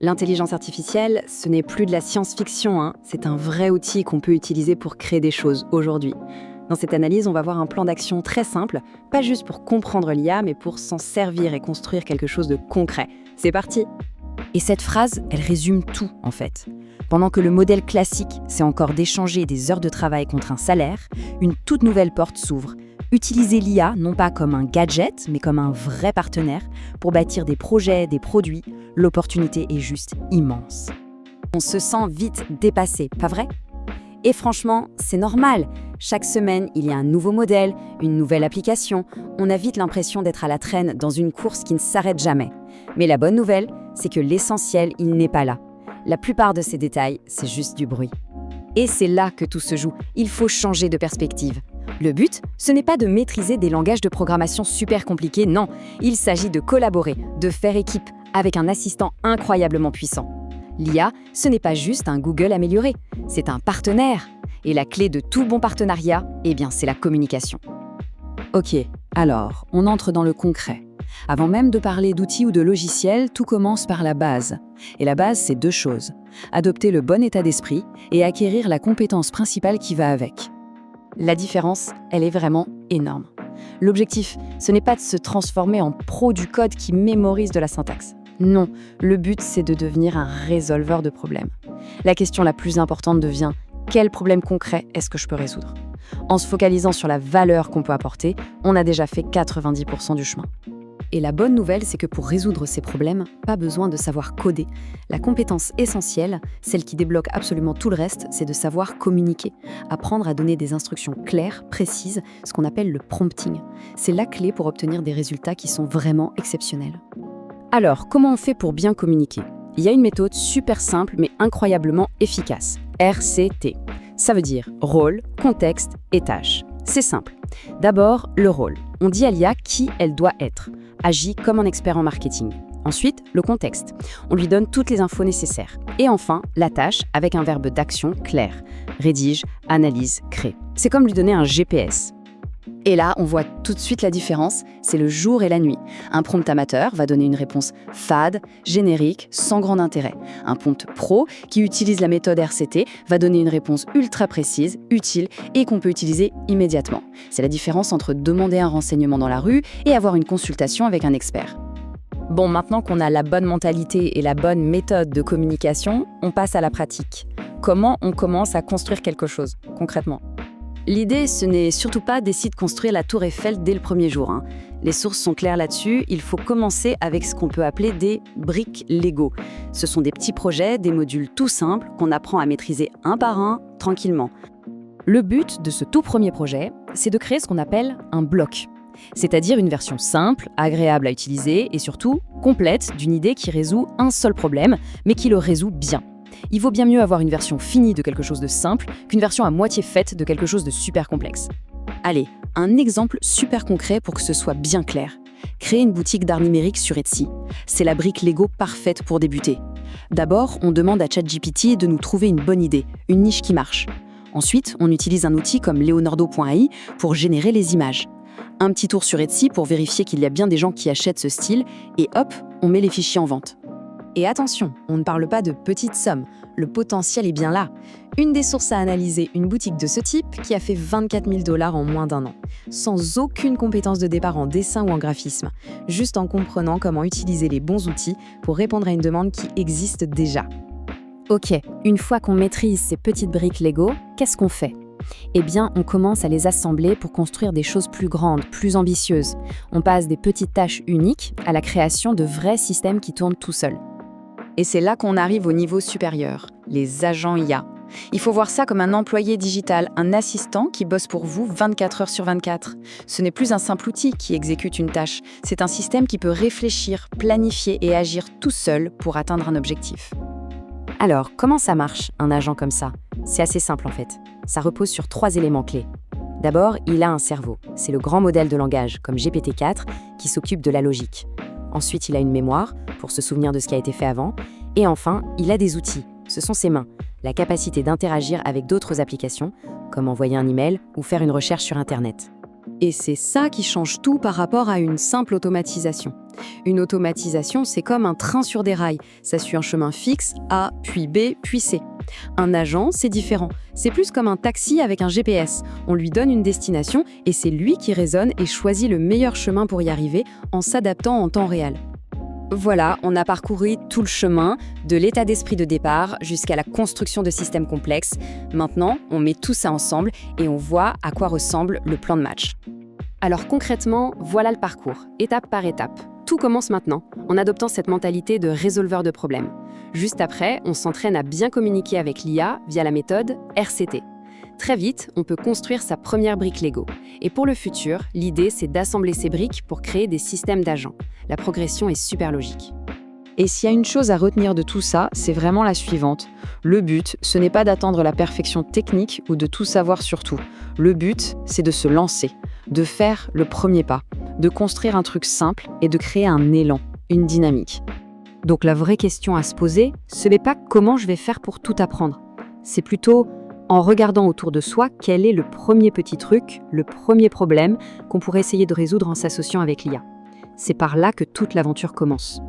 L'intelligence artificielle, ce n'est plus de la science-fiction, hein. C'est un vrai outil qu'on peut utiliser pour créer des choses aujourd'hui. Dans cette analyse, on va voir un plan d'action très simple, pas juste pour comprendre l'IA, mais pour s'en servir et construire quelque chose de concret. C'est parti! Et cette phrase, elle résume tout, en fait. Pendant que le modèle classique, c'est encore d'échanger des heures de travail contre un salaire, une toute nouvelle porte s'ouvre. Utiliser l'IA non pas comme un gadget, mais comme un vrai partenaire pour bâtir des projets, des produits, l'opportunité est juste immense. On se sent vite dépassé, pas vrai? Et franchement, c'est normal. Chaque semaine, il y a un nouveau modèle, une nouvelle application. On a vite l'impression d'être à la traîne dans une course qui ne s'arrête jamais. Mais la bonne nouvelle, c'est que l'essentiel, il n'est pas là. La plupart de ces détails, c'est juste du bruit. Et c'est là que tout se joue. Il faut changer de perspective. Le but, ce n'est pas de maîtriser des langages de programmation super compliqués, non. Il s'agit de collaborer, de faire équipe avec un assistant incroyablement puissant. L'IA, ce n'est pas juste un Google amélioré, c'est un partenaire. Et la clé de tout bon partenariat, eh bien, c'est la communication. Ok, alors, on entre dans le concret. Avant même de parler d'outils ou de logiciels, tout commence par la base. Et la base, c'est deux choses. Adopter le bon état d'esprit et acquérir la compétence principale qui va avec. La différence, elle est vraiment énorme. L'objectif, ce n'est pas de se transformer en pro du code qui mémorise de la syntaxe. Non, le but, c'est de devenir un résolveur de problèmes. La question la plus importante devient « quel problème concret est-ce que je peux résoudre ?» En se focalisant sur la valeur qu'on peut apporter, on a déjà fait 90% du chemin. Et la bonne nouvelle, c'est que pour résoudre ces problèmes, pas besoin de savoir coder. La compétence essentielle, celle qui débloque absolument tout le reste, c'est de savoir communiquer, apprendre à donner des instructions claires, précises, ce qu'on appelle le prompting. C'est la clé pour obtenir des résultats qui sont vraiment exceptionnels. Alors, comment on fait pour bien communiquer? Il y a une méthode super simple mais incroyablement efficace. RCT. Ça veut dire rôle, contexte et tâche. C'est simple. D'abord, le rôle. On dit à l'IA qui elle doit être. Agit comme un expert en marketing. Ensuite, le contexte. On lui donne toutes les infos nécessaires. Et enfin, la tâche avec un verbe d'action clair. Rédige, analyse, crée. C'est comme lui donner un GPS. Et là, on voit tout de suite la différence, c'est le jour et la nuit. Un prompt amateur va donner une réponse fade, générique, sans grand intérêt. Un prompt pro, qui utilise la méthode RCT, va donner une réponse ultra précise, utile et qu'on peut utiliser immédiatement. C'est la différence entre demander un renseignement dans la rue et avoir une consultation avec un expert. Bon, maintenant qu'on a la bonne mentalité et la bonne méthode de communication, on passe à la pratique. Comment on commence à construire quelque chose, concrètement ? L'idée, ce n'est surtout pas d'essayer de construire la tour Eiffel dès le premier jour, hein. Les sources sont claires là-dessus, il faut commencer avec ce qu'on peut appeler des briques Lego. Ce sont des petits projets, des modules tout simples qu'on apprend à maîtriser un par un, tranquillement. Le but de ce tout premier projet, c'est de créer ce qu'on appelle un bloc. C'est-à-dire une version simple, agréable à utiliser et surtout complète d'une idée qui résout un seul problème, mais qui le résout bien. Il vaut bien mieux avoir une version finie de quelque chose de simple qu'une version à moitié faite de quelque chose de super complexe. Allez, un exemple super concret pour que ce soit bien clair. Créer une boutique d'art numérique sur Etsy. C'est la brique Lego parfaite pour débuter. D'abord, on demande à ChatGPT de nous trouver une bonne idée, une niche qui marche. Ensuite, on utilise un outil comme Leonardo.ai pour générer les images. Un petit tour sur Etsy pour vérifier qu'il y a bien des gens qui achètent ce style et hop, on met les fichiers en vente. Et attention, on ne parle pas de petites sommes, le potentiel est bien là. Une des sources à analyser, une boutique de ce type qui a fait 24 000 $ en moins d'un an, sans aucune compétence de départ en dessin ou en graphisme, juste en comprenant comment utiliser les bons outils pour répondre à une demande qui existe déjà. Ok, une fois qu'on maîtrise ces petites briques Lego, qu'est-ce qu'on fait ? Eh bien, on commence à les assembler pour construire des choses plus grandes, plus ambitieuses. On passe des petites tâches uniques à la création de vrais systèmes qui tournent tout seuls. Et c'est là qu'on arrive au niveau supérieur, les agents IA. Il faut voir ça comme un employé digital, un assistant qui bosse pour vous 24 heures sur 24. Ce n'est plus un simple outil qui exécute une tâche, c'est un système qui peut réfléchir, planifier et agir tout seul pour atteindre un objectif. Alors, comment ça marche, un agent comme ça ? C'est assez simple en fait. Ça repose sur 3 éléments clés. D'abord, il a un cerveau. C'est le grand modèle de langage, comme GPT-4, qui s'occupe de la logique. Ensuite, il a une mémoire, pour se souvenir de ce qui a été fait avant. Et enfin, il a des outils. Ce sont ses mains, la capacité d'interagir avec d'autres applications, comme envoyer un email ou faire une recherche sur Internet. Et c'est ça qui change tout par rapport à une simple automatisation. Une automatisation, c'est comme un train sur des rails. Ça suit un chemin fixe, A, puis B, puis C. Un agent, c'est différent. C'est plus comme un taxi avec un GPS. On lui donne une destination et c'est lui qui raisonne et choisit le meilleur chemin pour y arriver en s'adaptant en temps réel. Voilà, on a parcouru tout le chemin, de l'état d'esprit de départ jusqu'à la construction de systèmes complexes. Maintenant, on met tout ça ensemble et on voit à quoi ressemble le plan de match. Alors concrètement, voilà le parcours, étape par étape. Tout commence maintenant, en adoptant cette mentalité de résolveur de problèmes. Juste après, on s'entraîne à bien communiquer avec l'IA via la méthode RCT. Très vite, on peut construire sa première brique Lego. Et pour le futur, l'idée, c'est d'assembler ces briques pour créer des systèmes d'agents. La progression est super logique. Et s'il y a une chose à retenir de tout ça, c'est vraiment la suivante. Le but, ce n'est pas d'attendre la perfection technique ou de tout savoir sur tout. Le but, c'est de se lancer, de faire le premier pas, de construire un truc simple et de créer un élan, une dynamique. Donc la vraie question à se poser, ce n'est pas comment je vais faire pour tout apprendre. C'est plutôt en regardant autour de soi quel est le premier petit truc, le premier problème qu'on pourrait essayer de résoudre en s'associant avec l'IA. C'est par là que toute l'aventure commence.